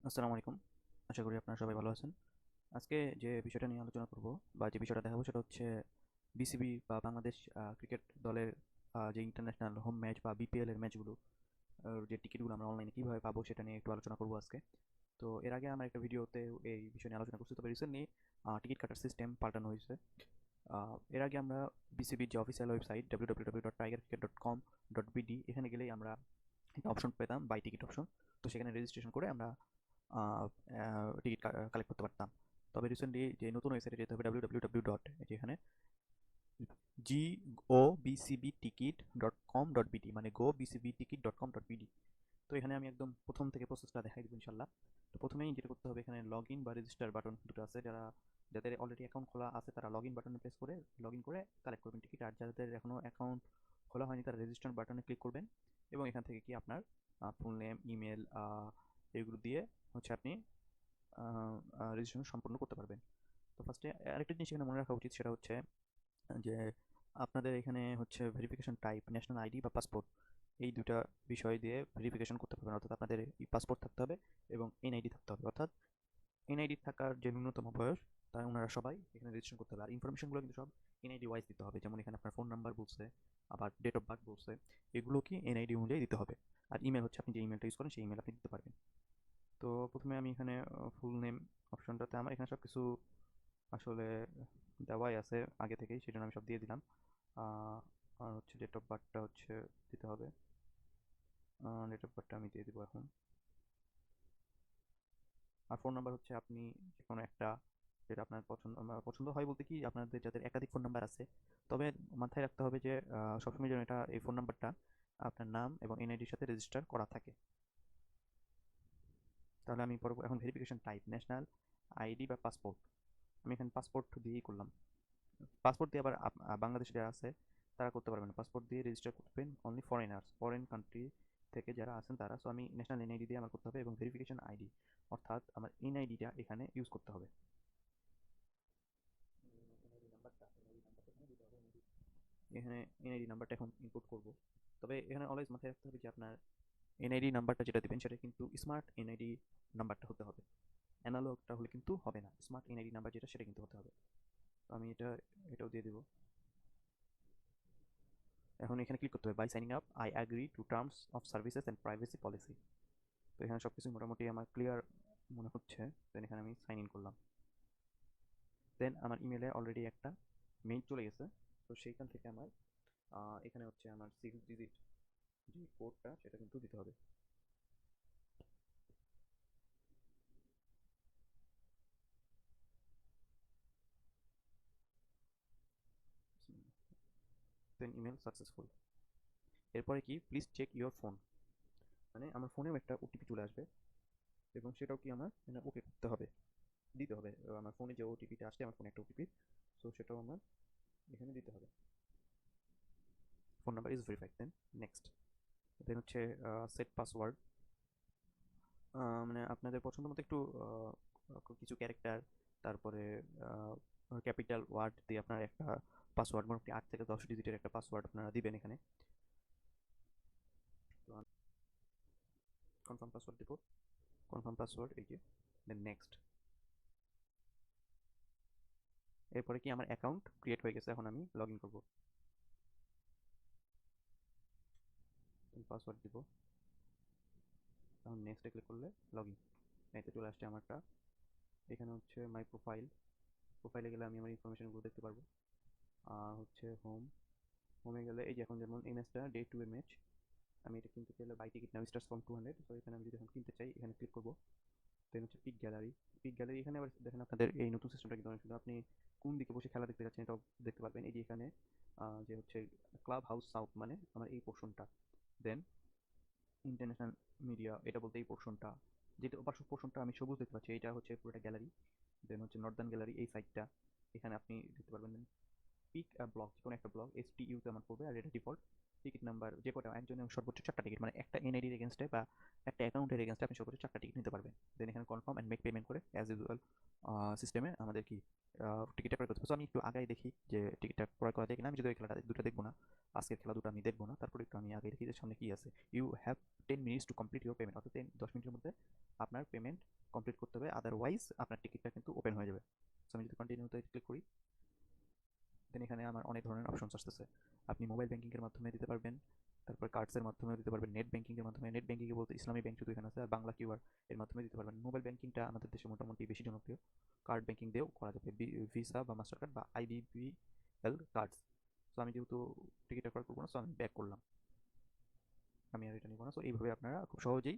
আসসালামু আলাইকুম। আশা করি আপনারা সবাই ভালো আছেন। আজকে যে বিষয়টা নিয়ে আলোচনা করব বা যে বিষয়টা দেখাবো সেটা হচ্ছে বিসিবি বা বাংলাদেশ ক্রিকেট দলের যে ইন্টারন্যাশনাল হোম ম্যাচ বা বিপিএল এর ম্যাচগুলো যে টিকিটগুলো আমরা অনলাইনে কিভাবে পাবো সেটা নিয়ে একটু আলোচনা করব আজকে। তো এর আগে আমার একটা ভিডিওতে এই বিষয় নিয়ে আলোচনা করছি, তবে রিসেন্টলি টিকিট কাটার সিস্টেম পাল্টানো হয়েছে। এর আগে আমরা বিসিবির যে অফিসিয়াল ওয়েবসাইট www.tigercricket.com.bd এখানে গেলেই আমরা একটা অপশন পেতাম, বাই টিকিট অপশন। তো সেখানে রেজিস্ট্রেশন করে আমরা টিকিট কালেক্ট করতে পারতাম। তবে রিসেন্টলি যে নতুন ওয়েবসাইটে যেতে হবে www ডট যেখানে gobcbticket.com.bd মানে gobcbticket.com.bd। তো এখানে আমি একদম প্রথম থেকে প্রসেসটা দেখাই দেবো ইনশাল্লাহ। তো প্রথমেই যেটা করতে হবে, এখানে লগ ইন বা রেজিস্টার বাটন দুটো আছে। যাদের অলরেডি অ্যাকাউন্ট খোলা আছে তারা লগ ইন বাটনে প্রেস করে লগ ইন করে কালেক্ট করবেন টিকিট, আর যাদের এখনও অ্যাকাউন্ট খোলা হয়নি তারা রেজিস্টার বাটনে ক্লিক করবেন এবং এখান থেকে কি আপনার ফুল নেম, ইমেল এগুলো দিয়ে হচ্ছে আপনি রেজিস্ট্রেশন সম্পন্ন করতে পারবেন। তো ফার্স্টে আরেকটা জিনিস এখানে মনে রাখা উচিত, সেটা হচ্ছে যে আপনাদের এখানে হচ্ছে ভেরিফিকেশন টাইপ ন্যাশনাল আইডি বা পাসপোর্ট, এই দুটা বিষয় দিয়ে ভেরিফিকেশন করতে পারবেন। অর্থাৎ আপনাদের পাসপোর্ট থাকতে হবে এবং এনআইডি থাকতে হবে। অর্থাৎ এনআইডি থাকার যে ন্যূনতম বয়স, তাই ওনারা সবাই এখানে রেজিস্ট্রেশন করতে হবে। আর ইনফরমেশনগুলো কিন্তু সব এনআইডি ওয়াইজ দিতে হবে। যেমন এখানে আপনার ফোন নাম্বার বলছে, আবার ডেট অফ বার্থ বলছে, এগুলো কি এনআইডি অনুযায়ী দিতে হবে। আর ইমেল হচ্ছে আপনি যে ইমেলটা ইউজ করেন সেই ইমেল আপনি দিতে পারবেন। তো প্রথমে আমি এখানে ফুল নেম অপশনটাতে আমার এখানে সব কিছু আসলে দেওয়াই আছে আগে থেকেই, সেজন্য আমি সব দিয়ে দিলাম। আর হচ্ছে ডেট অফ বার্থটা হচ্ছে দিতে হবে। ডেট অফ বার্থটা আমি দিয়ে দিব এখন। আর ফোন নাম্বার হচ্ছে আপনি যে কোনো একটা, যেটা আপনার পছন্দ হয় বলতে কি আপনাদের যাদের একাধিক ফোন নাম্বার আছে। তবে মাথায় রাখতে হবে যে সবসময় যেন এটা এই ফোন নাম্বারটা আপনার নাম এবং এনআইডির সাথে রেজিস্টার করা থাকে। তাহলে আমি এখন ভেরিফিকেশন টাইপ ন্যাশনাল আইডি বা পাসপোর্ট, আমি এখানে পাসপোর্ট দিয়েই করলাম। পাসপোর্ট দিয়ে আবার বাংলাদেশে যারা আছে তারা করতে পারবেন না। পাসপোর্ট দিয়ে রেজিস্টার করবেন অনলি ফরেনার্স, ফরেন কান্ট্রি থেকে যারা আছেন তারা। সো আমি ন্যাশনাল এনআইডি দিয়ে আমার করতে হবে এবং ভেরিফিকেশন আইডি অর্থাৎ আমার এনআইডিটা এখানে ইউজ করতে হবে। এখানে এনআইডি নাম্বারটা এখন ইনপুট করব। তবে এখানে অলওয়েজ মাথায় রাখতে হবে যে আপনার এনআইডি নাম্বারটা যেটা দিবেন সেটা কিন্তু স্মার্ট এনআইডি নাম্বারটা হতে হবে। অ্যানালগটা হলে কিন্তু হবে না, স্মার্ট এনআইডি নাম্বার যেটা সেটা কিন্তু হতে হবে। তো আমি এটাও দিয়ে দিব। এখন এখানে ক্লিক করতে হবে by signing up I agree to terms of services and privacy policy. তো এখানে সব কিছু মোটামুটি আমার ক্লিয়ার মনে হচ্ছে। দেন এখানে আমি সাইন ইন করলাম। দেন আমার ইমেলে অলরেডি একটা মেইল চলে গেছে। তো সেইখান থেকে আমার এখানে হচ্ছে আমার 6 ডিজিট যে কোডটা সেটা কিন্তু দিতে হবে। দেন ইমেল সাকসেসফুল। এরপরে কি প্লিজ চেক ইউর ফোন, মানে আমার ফোনেও একটা ওটিপি চলে আসবে এবং সেটাও কি আমার মানে ওকে করতে হবে, দিতে হবে। আমার ফোনে যে ওটিপিটা আসছে, আমার ফোনে একটা ওটিপি, সো সেটাও আমার এখানে দিতে হবে। Phone number is verified. Then next. Then হচ্ছে সেট পাসওয়ার্ড। মানে আপনাদের পছন্দ মতো একটু কিছু ক্যারেক্টার, তারপরে ক্যাপিটাল ওয়ার্ড দিয়ে আপনার একটা পাসওয়ার্ড, মোটামুটি 8 থেকে 10 ডিজিটের একটা পাসওয়ার্ড আপনারা দিবেন এখানে। তো কনফার্ম পাসওয়ার্ড দিব, কনফার্ম পাসওয়ার্ড এই যে। Then next. এরপরে কি আমার অ্যাকাউন্ট ক্রিয়েট হয়ে গেছে, এখন আমি লগ ইন করবো। পাসওয়ার্ড দিব, এখন নেক্সটে ক্লিক করলে লগ ইন, এতে চলে আসছে আমারটা। এখানে হচ্ছে মাই প্রোফাইল, প্রোফাইলে গেলে আমি আমার ইনফরমেশনগুলো দেখতে পারবো। আর হচ্ছে হোম, হোমে গেলে এই যে এখন যেমন এই ম্যাচটা ডে টু এর ম্যাচ, আমি এটা কিনতে চাইলে by ticket now stars from 200। তো এখানে আমি যদি এখন কিনতে চাই এখানে ক্লিক করবো। দেন হচ্ছে পিক গ্যালারি। পিক গ্যালারি এখানে আবার দেখেন আপনাদের এই নতুন সিস্টেমটা কিন্তু অনেক সুন্দর। আপনি কোন দিকে বসে খেলা দেখতে যাচ্ছেন এটাও দেখতে পারবেন। এই যে এখানে যে হচ্ছে ক্লাব হাউস সাউথ মানে আমার এই পোর্শনটা। দেন ইন্টারন্যাশনাল মিডিয়া এটা বলতে এই পোর্শনটা, যেটা পার্শ্ব পোর্শনটা আমি সবুজ দেখতে পাচ্ছি, এটা হচ্ছে পুরোটা গ্যালারি। দেন হচ্ছে নর্দার্ন গ্যালারি এই সাইডটা, এখানে আপনি দেখতে পারবেন পিক ব্লক, যে কোনো একটা ব্লক এসটিইউতে আমার পড়বে, আর এটা ডিফল্ট টিকিট নাম্বার যে কটা একজনের সর্বোচ্চ 4টা টিকিট, মানে একটা এনআইডির এগেনস্টে বা একটা অ্যাকাউন্টের এগেনস্টে আপনি সর্বোচ্চ 4টা টিকিট নিতে পারবেন। দেন এখানে কনফার্ম অ্যান্ড মেক পেমেন্ট করে অ্যাজ ইউজুয়াল সিস্টেমে আমাদের কি টিকিটটা ক্রয় করতে হবে। তো আমি একটু আগাই দেখি যে টিকিটটা ক্রয় করা যায় কিনা। আমি যদি ওই খেলাটা দুটো দেখবো না, আজকের খেলা দুটো আমি দেখবো না, তারপরে একটু আমি আগে দেখি যে সামনে কি আছে। You have 10 minutes to complete your payment, অর্থাৎ 10 মিনিটের মধ্যে আপনার পেমেন্ট কমপ্লিট করতে হবে, আদারওয়াইজ আপনার টিকিটটা কিন্তু ওপেন হয়ে যাবে। সো আমি যদি কন্টিনিউতে ক্লিক করি, দেন এখানে আমার অনেক ধরনের অপশনস আসতেছে। আপনি মোবাইল ব্যাংকিংয়ের মাধ্যমে দিতে পারবেন, তারপর কার্ডসের মাধ্যমে দিতে পারবেন, নেট ব্যাংকিংয়ের মাধ্যমে, নেট ব্যাংকিংয়ে বলতে ইসলামী ব্যাংক শুধু এখানে আছে, আর বাংলা কিউআর এর মাধ্যমে দিতে পারবেন। মোবাইল ব্যাংকিংটা আমাদের দেশে মোটামুটি বেশি জনপ্রিয়। কার্ড ব্যাংকিং দিয়েও করা যাবে, ভিসা বা মাস্টার কার্ড বা আইবিবিএল কার্ডস। সো আমি যেহেতু টিকিটটা করা করবো না, সো আমি ব্যাক করলাম, আমি আর এটা নিব না। সো এইভাবে আপনারা খুব সহজেই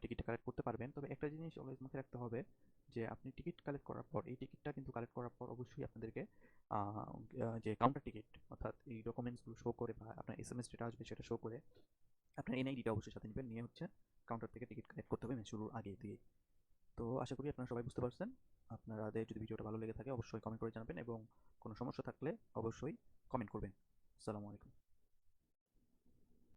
টিকিটটা কালেক্ট করতে পারবেন। তবে একটা জিনিস অলওয়েজ মাথায় রাখতে হবে যে আপনি টিকিট কালেক্ট করার পর, এই টিকিটটা কিন্তু কালেক্ট করার পর অবশ্যই আপনাদেরকে যে কাউন্টার টিকিট, অর্থাৎ এই ডকুমেন্টসগুলো শো করে বা আপনার এসএমএস যেটা আসবে সেটা শো করে আপনার এনআইডিটা অবশ্যই সাথে নেবেন, নিয়ে হচ্ছে কাউন্টার থেকে টিকিট কালেক্ট করতে হবে ম্যাচ শুরুর আগে দিয়ে। তো আশা করি আপনারা সবাই বুঝতে পারছেন। আপনাদের যদি ভিডিওটা ভালো লেগে থাকে অবশ্যই কমেন্ট করে জানাবেন, এবং কোনো সমস্যা থাকলে অবশ্যই কমেন্ট করবেন। আসসালামু আলাইকুম।